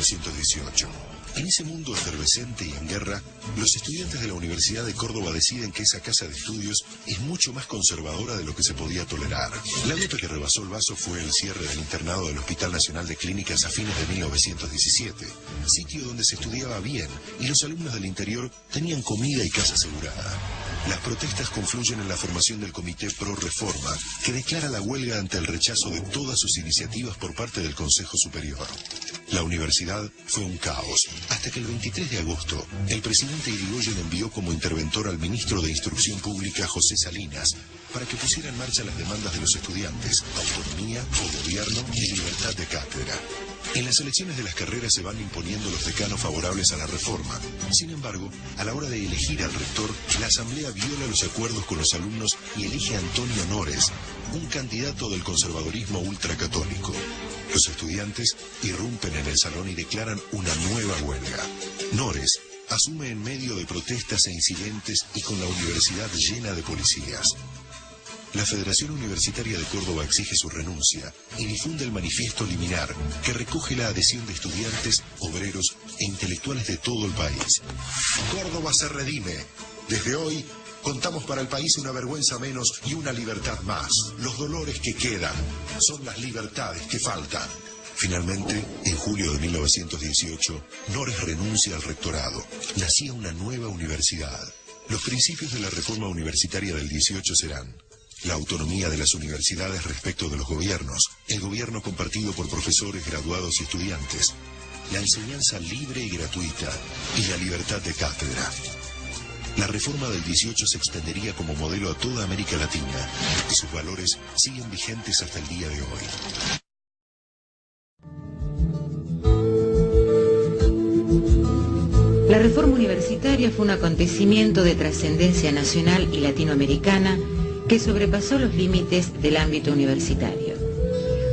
1918. En ese mundo efervescente y en guerra, los estudiantes de la Universidad de Córdoba deciden que esa casa de estudios es mucho más conservadora de lo que se podía tolerar. La gota que rebasó el vaso fue el cierre del internado del Hospital Nacional de Clínicas a fines de 1917, sitio donde se estudiaba bien y los alumnos del interior tenían comida y casa asegurada. Las protestas confluyen en la formación del Comité Pro Reforma, que declara la huelga ante el rechazo de todas sus iniciativas por parte del Consejo Superior. La universidad fue un caos, hasta que el 23 de agosto, el presidente Irigoyen envió como interventor al ministro de Instrucción Pública, José Salinas, para que pusiera en marcha las demandas de los estudiantes, autonomía, gobierno y libertad de cátedra. En las elecciones de las carreras se van imponiendo los decanos favorables a la reforma. Sin embargo, a la hora de elegir al rector, la asamblea viola los acuerdos con los alumnos y elige a Antonio Nores, un candidato del conservadurismo ultracatólico. Los estudiantes irrumpen en el salón y declaran una nueva huelga. Nores asume en medio de protestas e incidentes y con la universidad llena de policías. La Federación Universitaria de Córdoba exige su renuncia y difunde el manifiesto liminar que recoge la adhesión de estudiantes, obreros e intelectuales de todo el país. Córdoba se redime. Desde hoy contamos para el país una vergüenza menos y una libertad más. Los dolores que quedan son las libertades que faltan. Finalmente, en julio de 1918, Nores renuncia al rectorado. Nacía una nueva universidad. Los principios de la reforma universitaria del 18 serán: la autonomía de las universidades respecto de los gobiernos, el gobierno compartido por profesores, graduados y estudiantes, la enseñanza libre y gratuita y la libertad de cátedra. La reforma del 18 se extendería como modelo a toda América Latina y sus valores siguen vigentes hasta el día de hoy. La reforma universitaria fue un acontecimiento de trascendencia nacional y latinoamericana que sobrepasó los límites del ámbito universitario.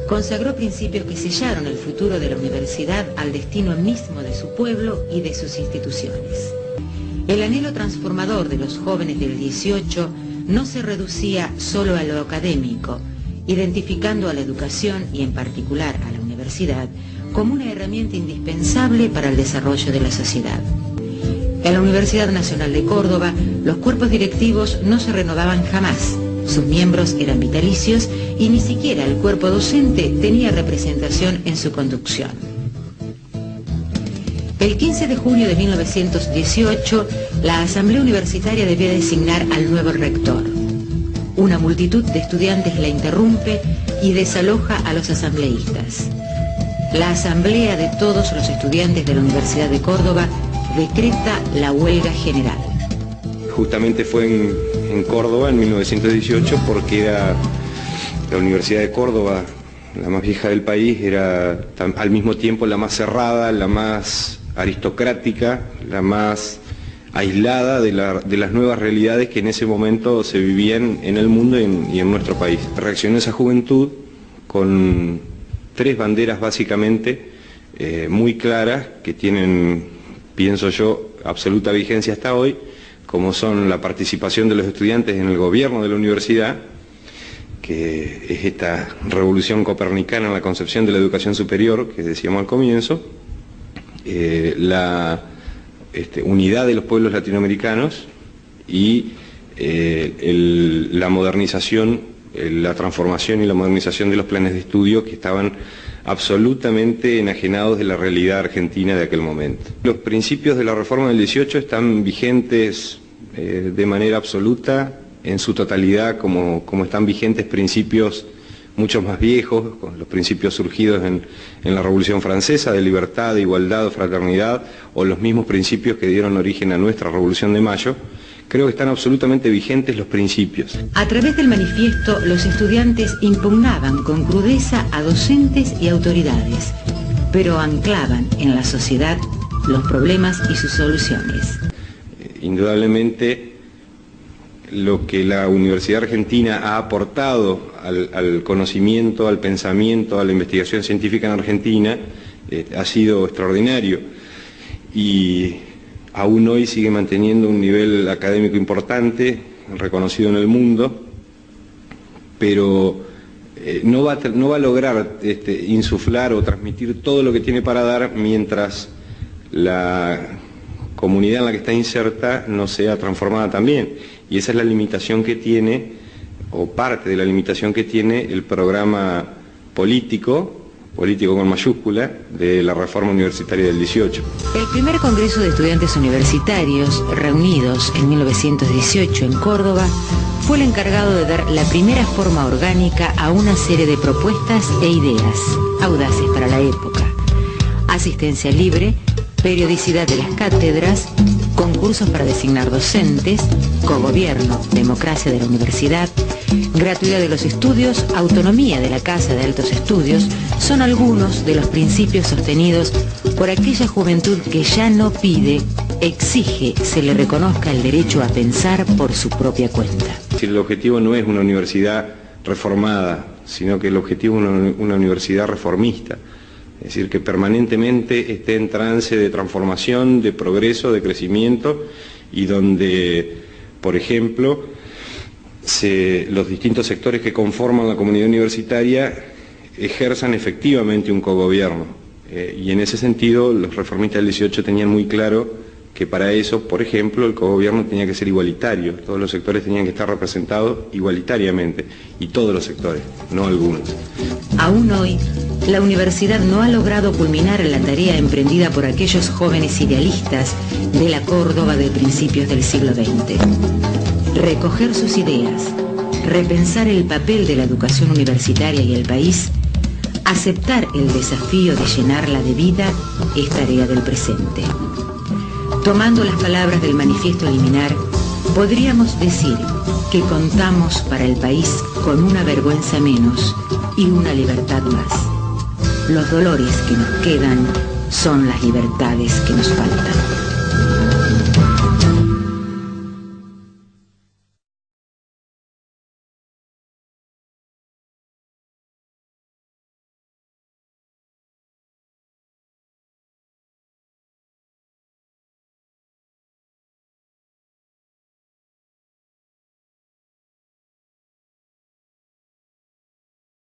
Consagró principios que sellaron el futuro de la universidad al destino mismo de su pueblo y de sus instituciones. El anhelo transformador de los jóvenes del 18 no se reducía solo a lo académico, identificando a la educación y en particular a la universidad como una herramienta indispensable para el desarrollo de la sociedad. En la Universidad Nacional de Córdoba, los cuerpos directivos no se renovaban jamás. Sus miembros eran vitalicios y ni siquiera el cuerpo docente tenía representación en su conducción. El 15 de junio de 1918, la Asamblea Universitaria debía designar al nuevo rector. Una multitud de estudiantes la interrumpe y desaloja a los asambleístas. La Asamblea de todos los estudiantes de la Universidad de Córdoba decreta la huelga general. Justamente fue en Córdoba en 1918 porque era la Universidad de Córdoba, la más vieja del país, era al mismo tiempo la más cerrada, la más aristocrática, la más aislada de las nuevas realidades que en ese momento se vivían en el mundo y en nuestro país. Reaccionó esa juventud con tres banderas básicamente muy claras que tienen, pienso yo, absoluta vigencia hasta hoy, como son la participación de los estudiantes en el gobierno de la universidad, que es esta revolución copernicana en la concepción de la educación superior que decíamos al comienzo, la unidad de los pueblos latinoamericanos y la modernización, la transformación y la modernización de los planes de estudio que estaban absolutamente enajenados de la realidad argentina de aquel momento. Los principios de la reforma del 18 están vigentes de manera absoluta en su totalidad, como están vigentes principios mucho más viejos, con los principios surgidos en la Revolución Francesa de libertad, de igualdad, de fraternidad, o los mismos principios que dieron origen a nuestra Revolución de Mayo. Creo que están absolutamente vigentes los principios. A través del manifiesto, los estudiantes impugnaban con crudeza a docentes y autoridades, pero anclaban en la sociedad los problemas y sus soluciones. Indudablemente, lo que la Universidad Argentina ha aportado al conocimiento, al pensamiento, a la investigación científica en Argentina ha sido extraordinario. Y aún hoy sigue manteniendo un nivel académico importante, reconocido en el mundo, pero no va a lograr insuflar o transmitir todo lo que tiene para dar mientras la comunidad en la que está inserta no sea transformada también. Y esa es la limitación que tiene, o parte de la limitación que tiene el programa político con mayúscula, de la reforma universitaria del 18. El primer Congreso de Estudiantes Universitarios, reunidos en 1918 en Córdoba, fue el encargado de dar la primera forma orgánica a una serie de propuestas e ideas, audaces para la época. Asistencia libre, periodicidad de las cátedras, concursos para designar docentes, cogobierno, democracia de la universidad, gratuidad de los estudios, autonomía de la Casa de Altos Estudios, son algunos de los principios sostenidos por aquella juventud que ya no pide, exige se le reconozca el derecho a pensar por su propia cuenta. El objetivo no es una universidad reformada, sino que el objetivo es una universidad reformista. Es decir, que permanentemente esté en trance de transformación, de progreso, de crecimiento, y donde, por ejemplo, los distintos sectores que conforman la comunidad universitaria ejerzan efectivamente un cogobierno. Y en ese sentido, los reformistas del 18 tenían muy claro que para eso, por ejemplo, el cogobierno tenía que ser igualitario, todos los sectores tenían que estar representados igualitariamente, y todos los sectores, no algunos. Aún hoy, la universidad no ha logrado culminar la tarea emprendida por aquellos jóvenes idealistas de la Córdoba de principios del siglo XX. Recoger sus ideas, repensar el papel de la educación universitaria y el país, aceptar el desafío de llenarla de vida es tarea del presente. Tomando las palabras del manifiesto liminar, podríamos decir que contamos para el país con una vergüenza menos y una libertad más. Los dolores que nos quedan son las libertades que nos faltan.